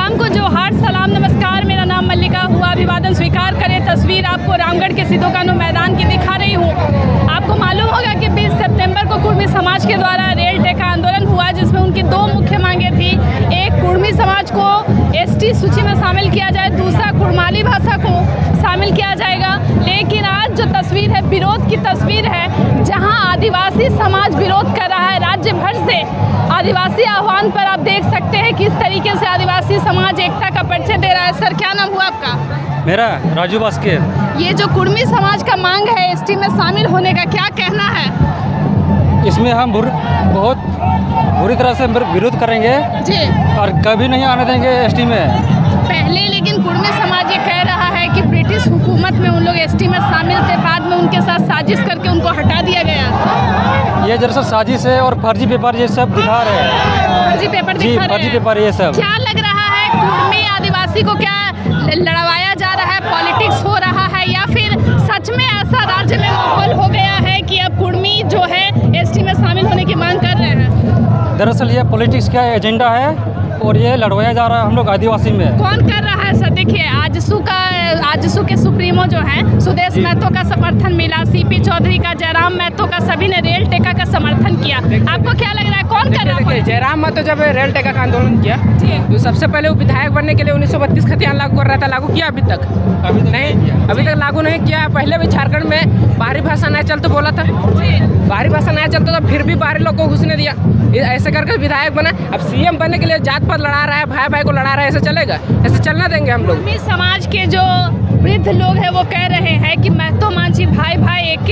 शाम को जोहार सलाम नमस्कार। मेरा नाम मल्लिका हुआ, अभिवादन स्वीकार करें। तस्वीर आपको रामगढ़ के सिद्धू कानू मैदान की दिखा रही हूँ। आपको मालूम होगा कि 20 सितंबर को कुर्मी समाज के द्वारा रेल टेका आंदोलन हुआ, जिसमें उनकी दो मुख्य मांगें थी। एक, कुर्मी समाज को एसटी सूची में शामिल किया जाए, दूसरा कुड़माली भाषा को शामिल किया जाएगा। लेकिन आज जो तस्वीर है विरोध की तस्वीर है, जहां आदिवासी समाज विरोध कर रहा है। राज्य भर से आदिवासी आह्वान पर आप देख सकते हैं किस तरीके से आदिवासी समाज एकता का परिचय दे रहा है। सर, क्या नाम हुआ आपका? मेरा राजू बास्केर। ये जो कुर्मी समाज का मांग है एसटी में शामिल होने का, क्या कहना है? इसमें हम बहुत बुरी तरह से विरोध करेंगे जी। और कभी नहीं आने देंगे एसटी में। पहले लेकिन कुर्मी समाज ये कह रहा है कि ब्रिटिश हुकूमत में उन लोग एसटी में शामिल थे, बाद में उनके साथ साजिश करके उनको हटा दिया गया। ये दरअसल साजिश है और फर्जी पेपर ये सब दिखा रहे हैं। फर्जी पेपर जी, दिखा रहे फर्जी हैं। पेपर ये सब। क्या लग रहा है, कुर्मी आदिवासी को क्या लड़वाया जा रहा है, पॉलिटिक्स हो रहा है, या फिर सच में ऐसा राज्य में माहौल हो गया है कि अब कुर्मी जो है एसटी में शामिल होने की मांग कर रहे हैं? दरअसल ये पॉलिटिक्स का एजेंडा है और ये लड़वाया जा रहा है हम लोग आदिवासी में। कौन कर रहा है सर? देखिए, आजसू के सुप्रीमो जो हैं सुदेश महतो का समर्थन मिला, सीपी चौधरी का, जयराम महतो का, सभी ने रेल टेका का समर्थन किया। आपको क्या लग रहा है, कौन कर रहा है? जयराम महतो जब रेल टेका का आंदोलन किया तो सबसे पहले वो विधायक बनने के लिए 1932 खतियान लागू कर रहा था। लागू किया अभी तक? अभी तक लागू नहीं किया। पहले भी झारखंड में बाहरी भाषा नहीं चलता बोला था, बाहरी भाषा नहीं चलता तो फिर भी बाहरी लोग को घुसने दिया। ऐसे करके विधायक बना। अब सीएम बनने के लिए जात पात लड़ा रहा है, भाई भाई को लड़ा रहा है। ऐसे चलेगा? ऐसे चलना देंगे हम लोग? कुर्मी समाज के जो वृद्ध लोग हैं वो कह रहे हैं कि महतो मांझी भाई भाई एक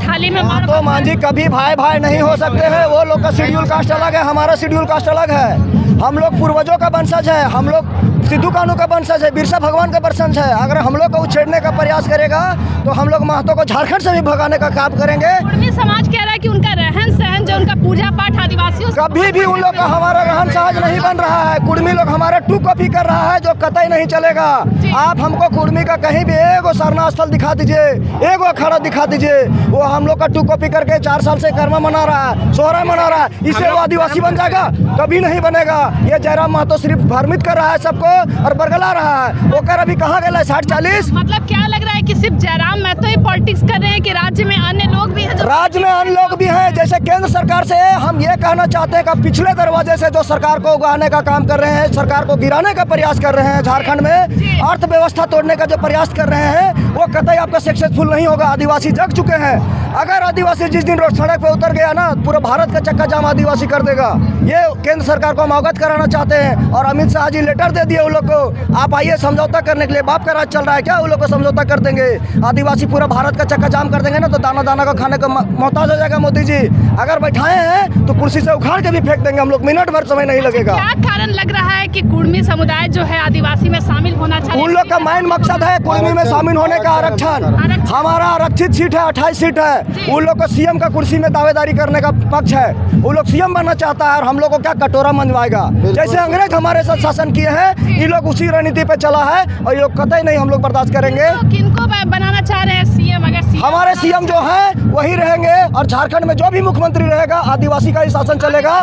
थाली में महतो मांझी कभी भाई भाई नहीं हो सकते हैं। वो लोग का शेड्यूल कास्ट अलग है, हमारा शेड्यूल कास्ट अलग है। हम लोग पूर्वजों का वंशज है, हम लोग सिद्धू कानू का वंशज है, बिरसा भगवान का वंशज है। अगर हम लोग को उछेड़ने का प्रयास करेगा तो हम लोग महतो को झारखंड से भी भगाने का काम करेंगे। कुर्मी समाज कह रहा है कि उनका रहन सहन, जो उनका पूजा पाठ आदिवासियों से कभी भी उन लोग का हमारा रहन सहन नहीं बन रहा है। कुर्मी लोग हमारा टू कॉपी कर रहा है, जो कतई नहीं चलेगा। आप हमको कुर्मी का कहीं भी एगो सरना स्थल दिखा दीजिए, एगो अखाड़ा दिखा दीजिए, वो हम लोग का टू कॉपी करके 4 साल से कर्मा मना रहा है, सोहरा मना रहा है। इससे वो आदिवासी बन जाएगा? कभी नहीं बनेगा। ये जयराम महतो सिर्फ भ्रमित कर रहा है सबको और बरगला रहा है। वो कर अभी कहाँ गया 60-40? मतलब क्या लग रहा है कि सिर्फ जयराम महतो ही पॉलिटिक्स कर रहे हैं कि राज्य में अन्य लोग भी हैं? राज्य में अन्य लोग भी हैं। जैसे केंद्र सरकार से हम ये कहना चाहते हैं कि पिछले दरवाजे से जो सरकार को उगाने का काम कर रहे हैं, सरकार को गिराने का प्रयास कर रहे हैं, झारखंड में अर्थव्यवस्था तोड़ने का जो प्रयास कर रहे हैं, वो कतई आपका सक्सेसफुल नहीं होगा। आदिवासी जग चुके हैं। अगर आदिवासी जिस दिन रोड सड़क पे उतर गया ना, पूरा भारत का चक्का जाम आदिवासी कर देगा। ये केंद्र सरकार को हम अवगत कराना चाहते हैं। और अमित शाह जी लेटर दे दिए उन लोग को, आप आइए समझौता करने के लिए। बाप का राज चल रहा है क्या? उन लोग को समझौता कर देंगे। आदिवासी पूरा भारत का चक्का जाम कर देंगे ना, तो दाना दाना को खाने का मोहताज हो जाएगा मोदी जी। अगर बैठाए हैं तो कुर्सी से उखाड़ के भी फेंक देंगे हम लोग, मिनट भर समय नहीं लगेगा। क्या कारण लग रहा है कि कुर्मी समुदाय जो है आदिवासी में शामिल होना चाहिए? उन लोग का मेन मकसद है कुर्मी में शामिल होने का आरक्षण। हमारा आरक्षित सीट है, 28 सीट है। उन लोग को सीएम का कुर्सी में दावेदारी करने का पक्ष है। वो लोग सीएम बनना चाहता है और हम लोग को क्या कटोरा मनवाएगा। जैसे अंग्रेज हमारे साथ शासन किए हैं, ये लोग उसी रणनीति पे चला है और ये लोग कतई नहीं हम लोग बर्दाश्त करेंगे। किनको बनाना चाह रहे हैं सीएम? अगर हमारे सीएम जो है वही रहेंगे और झारखंड में जो भी मुख्यमंत्री रहेगा आदिवासी का ही शासन चलेगा।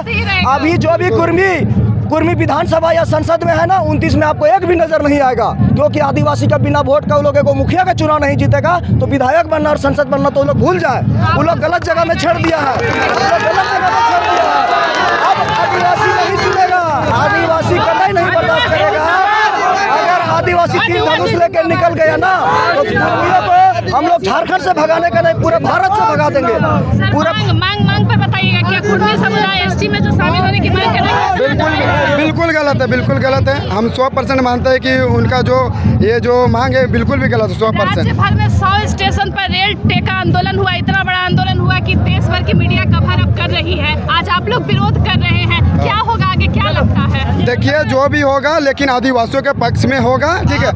अभी जो भी कुर्मी विधानसभा या संसद में है ना, 29 में आपको एक भी नजर नहीं आएगा, क्योंकि आदिवासी का बिना वोट का वो लोग को मुखिया का चुनाव नहीं जीतेगा। तो विधायक बनना और संसद बनना तो वो लोग भूल जाए। वो लोग गलत जगह में छेड़ दिया है, अब आदिवासी नहीं चुनेगा, आदिवासी कतई नहीं बर्दाश्त करेगा। अगर आदिवासी तीर धनुष लेके निकल गया ना, तो कुर्मियों को हम लोग झारखंड से भगाने का नहीं, पूरे भारत से भगा देंगे। पूरा मांग पर बताइएगा, क्या कुर्मी समुदाय एसटी में जो शामिल होने की मांग कर रहे हैं? बिल्कुल गलत है, बिल्कुल गलत है। हम 100% मानते हैं कि उनका जो ये जो मांग है बिल्कुल भी गलत है, 100%। राज्य भर में 100 स्टेशन पर रेल टेका आंदोलन हुआ, इतना बड़ा आंदोलन हुआ कि देश भर की मीडिया कवर अप कर रही है। आज आप लोग विरोध कर रहे हैं, क्या होगा आगे, क्या लगता है? देखिए, जो भी होगा लेकिन आदिवासियों के पक्ष में होगा, ठीक है।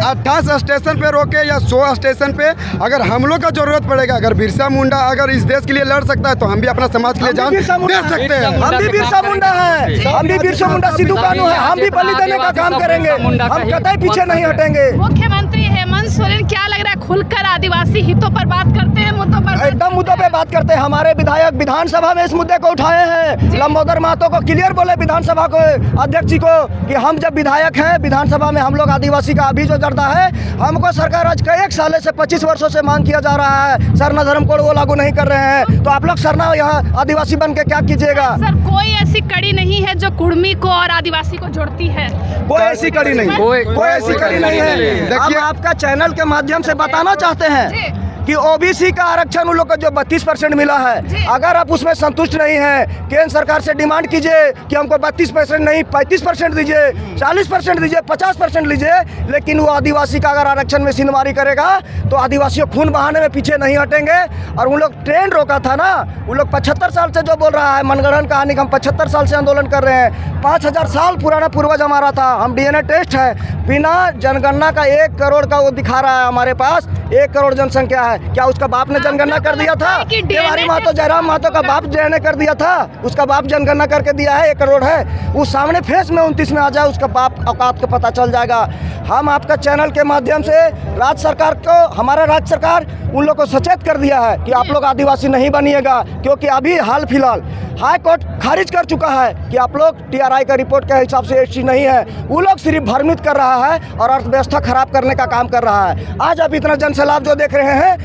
28 स्टेशन पे रोके या 100 स्टेशन पे, अगर हम लोग का जरूरत पड़ेगा, अगर बिरसा मुंडा अगर इस देश के लिए लड़ सकता है तो हम भी अपना समाज के लिए जान दे सकते हैं। हम भी बिरसा मुंडा है, हम भी बिरसा मुंडा सिद्धू कानू है, हम भी बलि देने का काम करेंगे। हम कतई पीछे नहीं हटेंगे। मुख्यमंत्री हेमंत सोरेन, क्या लग रहा है खुलकर आदिवासी हितों पर बात करते हैं, मुद्दों पर एकदम मुद्दों पे बात करते हैं। हमारे विधायक विधानसभा में इस मुद्दे को उठाए हैं। लंबोदर महतो को क्लियर बोले विधानसभा को अध्यक्ष जी को कि हम जब विधायक हैं विधानसभा में हम लोग आदिवासी का अभी जो जर्दा है, हमको सरकार आज कई एक साल से 25 वर्षों से मांग किया जा रहा है, सरना धर्म कोड वो लागू नहीं कर रहे हैं, तो आप लोग सरना यहाँ आदिवासी बन के क्या कीजिएगा? सर कोई ऐसी कड़ी नहीं है जो कुर्मी को और आदिवासी को जोड़ती है। कोई ऐसी कड़ी नहीं, कोई ऐसी कड़ी नहीं है। हम आपका चैनल के माध्यम से बताना चाहते हैं कि ओबीसी का आरक्षण उन लोग को जो 32% मिला है, अगर आप उसमें संतुष्ट नहीं हैं, केंद्र सरकार से डिमांड कीजिए कि हमको 32% नहीं 35% दीजिए, 40% दीजिए, 50% लीजिए, लेकिन वो आदिवासी का अगर आरक्षण में सिंधमारी करेगा तो आदिवासियों खून बहाने में पीछे नहीं हटेंगे। और उन लोग ट्रेन रोका था ना, उन लोग 75 साल से जो बोल रहा है मनगढ़ंत कहानी, हम 75 साल से आंदोलन कर रहे हैं, 5000 साल पुराना पूर्वज हमारा था, हम DNA टेस्ट है, बिना जनगणना का 1 करोड़ का वो दिखा रहा है हमारे पास, 1 करोड़ जनसंख्या है। क्या उसका बाप ने जनगणना कर दिया था? तिवारी महतो जयराम महतो का बाप DNA कर दिया था, उसका बाप जनगणना करके दिया है, 1 करोड़ है, वो सामने फेस में 29 में आ जाए, उसका बाप औकात का पता चल जाएगा। हम आपका चैनल के माध्यम से राज्य सरकार को, हमारा राज्य सरकार उन लोग को सचेत कर दिया है कि आप लोग आदिवासी नहीं बनिएगा, क्योंकि अभी हाल फिलहाल हाई कोर्ट खारिज कर चुका है कि आप लोग TRI का रिपोर्ट के हिसाब से SC नहीं है, वो लोग सिर्फ भ्रमित कर रहा है और अर्थव्यवस्था खराब करने का काम कर रहा है। आज आप इतना जनसैलाब जो देख रहे हैं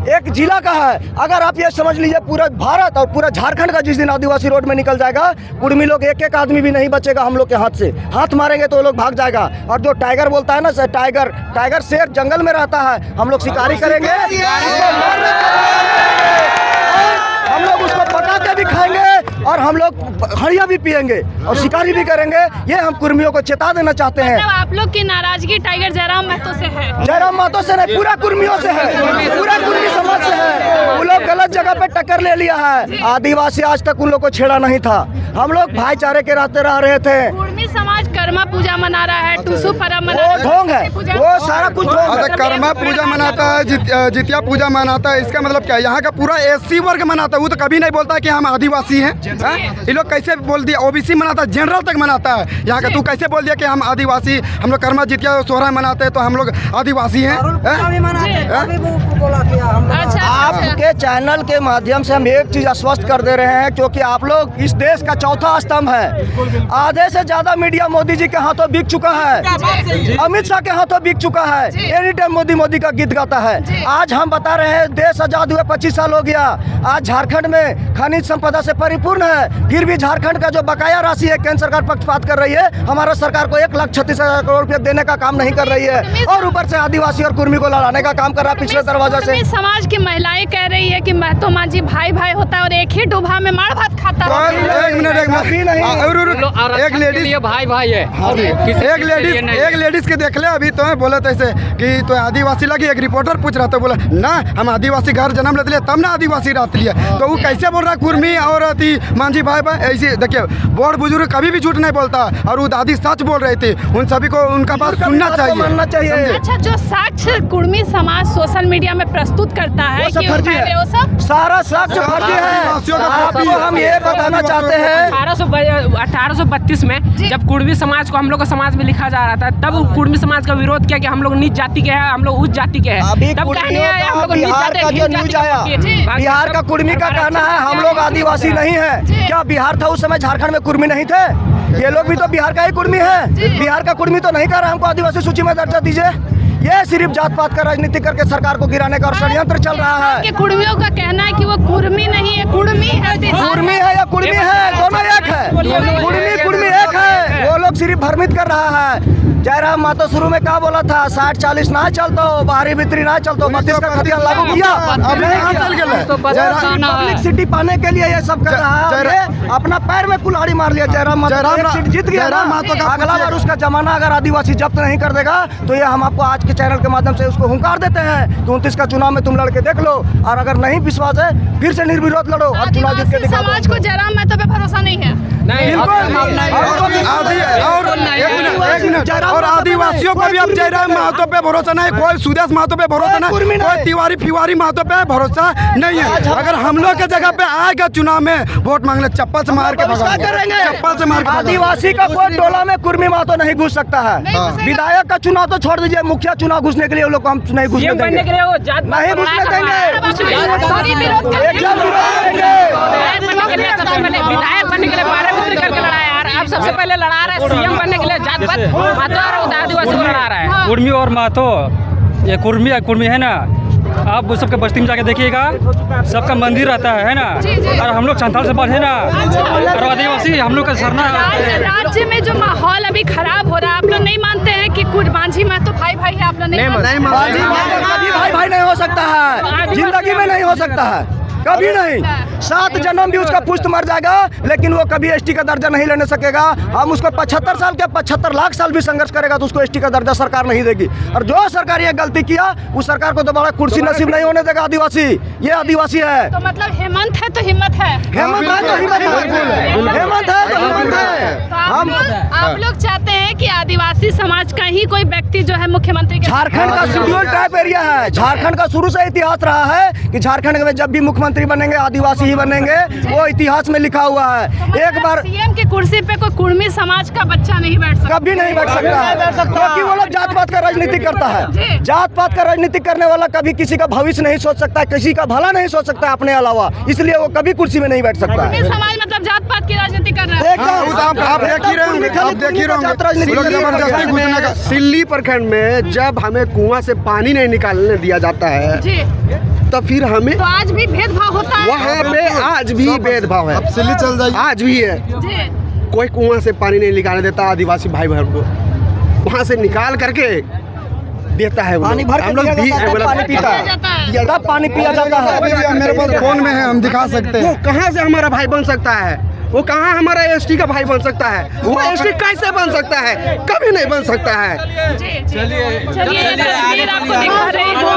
एक जिला का है, अगर आप ये समझ लीजिए पूरा भारत और पूरा झारखंड का जिस दिन आदिवासी रोड में निकल जाएगा, कुर्मी लोग एक आदमी भी नहीं बचेगा हम लोग के हाथ से, हाथ मारेंगे तो वो लोग भाग जाएगा। और जो टाइगर बोलता है ना सर, टाइगर शेर जंगल में रहता है, हम लोग शिकारी करेंगे, हम लोग उसको पका के भी खाएंगे और हम लोग हड़िया भी पिएंगे और शिकारी भी करेंगे। ये हम कुर्मियों को चेता देना चाहते हैं। मतलब आप लोग की नाराजगी टाइगर जयराम महतो से है? जयराम महतो से नहीं, पूरा कुर्मियों से है, पूरा कुर्मी समाज से है। वो लोग गलत जगह पे टक्कर ले लिया है। आदिवासी आज तक उन लोग को छेड़ा नहीं था, हम लोग भाईचारे के रास्ते रह रहे थे। कुर्मी समाज कर्मा पूजा मना रहा है, टूसू परब मना वो ढोंग है, वो सारा कुछ ढोंग है। कर्मा पूजा मनाता है, जितिया पूजा मनाता है, इसका मतलब क्या है? यहाँ का पूरा SC वर्ग मनाता है, वो तो कभी नहीं बोलता कि हम आदिवासी हैं। ये लोग कैसे बोल दिया? OBC मनाता है, जनरल तक मनाता है यहाँ का, तू कैसे बोल दिया कि हम आदिवासी, हम लोग कर्मा जितिया सोहरा मनाते हैं तो हम लोग आदिवासी हैं? आपके चैनल के माध्यम से हम एक चीज आश्वस्त कर दे रहे हैं, क्योंकि आप लोग इस देश का चौथा स्तंभ है। आधे से ज्यादा मीडिया मोदी जी के हाथों बिक चुका है, अमित शाह के हाथों बिक चुका है, एनी टाइम मोदी का गीत गाता है। आज हम बता रहे हैं देश आजाद हुए 25 साल हो गया, आज झारखंड में खनिज संपदा से परिपूर्ण है, फिर भी झारखंड का जो बकाया राशि है केंद्र सरकार पक्षपात कर रही है, हमारा सरकार को 1,36,000 करोड़ रुपए देने का काम नहीं कर रही है, और ऊपर से आदिवासी और कुर्मी को लड़ाने का काम कर रहा है पिछले दरवाजे से। समाज की महिलाएं कह रही है कि महतो मांझी भाई भाई होता है और एक ही डोभा में मार भात खाता है। एक लेडीज भाई भाई है, एक लेडीज के देख ले अभी तो बोले ऐसे कि तो आदिवासी लगी, एक रिपोर्टर पूछ रहा था, बोला ना हम आदिवासी घर जन्म लेते तब ना आदिवासी रात लिया, तो वो कैसे बोल रहा है कुर्मी और मांझी भाई भाई? ऐसे देखिए बड़ बुजुर्ग कभी भी झूठ नहीं बोलता, और वो दादी सच बोल रही थी, उन सभी को उनका बात सुनना चाहिए। अच्छा, जो साक्ष्य कुर्मी समाज सोशल मीडिया में प्रस्तुत करता है कि वो सब सारा साक्ष्य फर्जी है। आपको हम ये बताना चाहते हैं 1832 में जब कुर्मी समाज को हम लोग का समाज में लिखा जा रहा था, तब कुर्मी समाज का विरोध किया कि हम लोग नीच जाति के हैं, हम लोग उच्च जाति के हैं। तब कहने आया हम लोग बिहार का जो न्यूज आया, बिहार का कुर्मी का कहना है हम लोग आदिवासी नहीं है। क्या बिहार था उस समय? झारखंड में कुर्मी नहीं थे? ये लोग भी तो बिहार का ही कुर्मी है। बिहार का कुर्मी तो नहीं कह रहा हमको आदिवासी सूची में दर्जा दीजिए। ये सिर्फ जात पात का राजनीति करके सरकार को गिराने का षड्यंत्र चल रहा है। कि कुर्मियों का कहना है कि वो कुर्मी नहीं है, कुर्मी है। कुर्मी है या कुर्मी है, दोनों एक है। कुर्मी एक है, वो लोग सिर्फ भ्रमित कर रहा है। जयराम महतो शुरू में क्या बोला था? 60-40 ना चलता, बाहरी भीतरी ना चलता, 32 का खतियान लागू किया, पब्लिक सिटी पाने के लिए ये सब कर रहा है। अपना पैर में कुल्हाड़ी मार लिया जयराम महतो, सीट जीत गया। अगला बार उसका जमाना अगर आदिवासी जब्त नहीं कर देगा तो ये हम आपको आज के चैनल के माध्यम से उसको हुंकार देते हैं कि 29 का चुनाव में तुम लड़के देख लो, और अगर नहीं विश्वास है फिर से निर्विरोध लड़ो और चुनाव जीत के दिखाओ। समाज को जयराम महतो पे भरोसा नहीं है? बिल्कुल। जयराम और महतो पे आदिवासियों को नहीं, भी अब कोई जयराम महतो पे भरोसा नहीं, कोई सुदेश महतो पे भरोसा नहीं, कुर्मी नहीं। कोई तिवारी फिवारी महतो पे भरोसा नहीं है। अगर हम लोग के जगह पे आएगा चुनाव में वोट मांगने, चप्पल से मार के बहिष्कार भगाएंगे, करेंगे। चप्पल से मार के भगाएंगे। आदिवासी का कोई टोला में कुर्मी महतो नहीं घुस सकता है। नहीं घुसेगा। विधायक का चुनाव तो छोड़ दीजिए, मुखिया चुनाव घुसने के लिए वो लोग को हम नहीं घुसने सीएम बनने के देंगे, लिए वो जात नहीं घुसने देंगे। मोदी विरोध करते एकदम हैं। विरोध करेंगे। विधायक बनने के लिए सबसे पहले विधायक बनने के लिए 12 मित्र करके लड़ाया यार। अब सबसे पहले लड़ा रहा है सीएम बनने के लिए जात पात महतो और आदिवासी को लड़ा रहा है। कुर्मी और महतो, ये कुर्मी है ना, आप वो सबके बस्ती में जाके देखिएगा, सबका मंदिर रहता है ना। और हम लोग संथाल से बढ़े ना, और आदिवासी हम लोग का सरना। राज्य में जो माहौल अभी खराब हो रहा है, आप लोग नहीं मानते हैं कि मांझी महतो भाई भाई है? आप लोग नहीं मानते? बाजी महतो कभी भाई भाई नहीं हो सकता है, जिंदगी में नहीं हो सकता है, कभी नहीं। 7 जन्म भी उसका पुश्त मर जाएगा, लेकिन वो कभी एसटी का दर्जा नहीं लेने सकेगा। हम उसको 75 साल के 75 लाख साल भी संघर्ष करेगा तो उसको एसटी का दर्जा सरकार नहीं देगी। और जो सरकार ये गलती किया, उस सरकार को दोबारा कुर्सी नसीब नहीं होने देगा आदिवासी। ये आदिवासी है। तो मतलब हेमंत है तो हिम्मत है। हेमंत है तो हिम्मत है, हेमंत है तो हिम्मत है। तो आप लोग चाहते हैं कि आदिवासी समाज का ही कोई व्यक्ति जो है मुख्यमंत्री के झारखंड का शेड्यूल टाइप एरिया है। झारखंड का शुरू से इतिहास रहा है कि झारखंड में जब भी मुख्यमंत्री बनेंगे आदिवासी ही बनेंगे, वो इतिहास में लिखा हुआ है। एक बार सीएम की कुर्सी पे कोई कुर्मी समाज का बच्चा नहीं बैठ सकता। कभी नहीं बैठ सकता है, क्योंकि वो लोग जात पात का राजनीति करता है। जी। जात पात का राजनीति करने वाला कभी किसी का भविष्य नहीं सोच सकता, किसी का भला नहीं सोच सकता अपने अलावा, इसलिए वो कभी कुर्सी में नहीं बैठ सकता है। कुर्मी समाज मतलब जात पात की राजनीति कर रहा है। आप देख ही रहे होंगे, आप देख ही रहे होंगे, लोग जबरदस्ती घुसने का। सिल्ली प्रखंड में जब हमें कुआं से पानी नहीं निकालने दिया जाता है, जी, तो फिर हमें तो आज भी भेदभाव होता है। वहाँ पे आज भी भेदभाव है, सिल्ली चल जाएगी। आज भी है। जी, कोई कुआं से पानी नहीं निकालने देता आदिवासी भाई बहन को, वहाँ से निकाल करके देता है वो पानी लोग। भर के हम लोग दिया भी जाता है, पानी पीता दिया है, जाता है। तब पानी पिया जाता अभी भी है। मेरे पास फोन में है, हम दिखा सकते वो हैं। कहाँ से हमारा भाई बन सकता है? वो कहाँ हमारा एसटी का भाई बन सकता है? वो एसटी कैसे बन सकता है? कभी नहीं बन सकता है। चलिए ये तस्वीर आपको दिखा रही हूँ।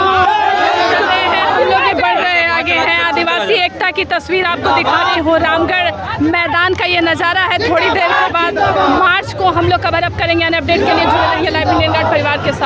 हम लोग भी बढ़ रहे हैं, आगे है। आदिवासी एकता की तस्वीर आपको दिखा रही हूँ। रामगढ़ मैदान का ये नज़ारा है। थोड़ी देर के बाद मार्च को हम लोग कवर अप करेंगे। अपडेट के लिए जुड़े रहिए लाइव इंडियन गार्ड परिवार के साथ।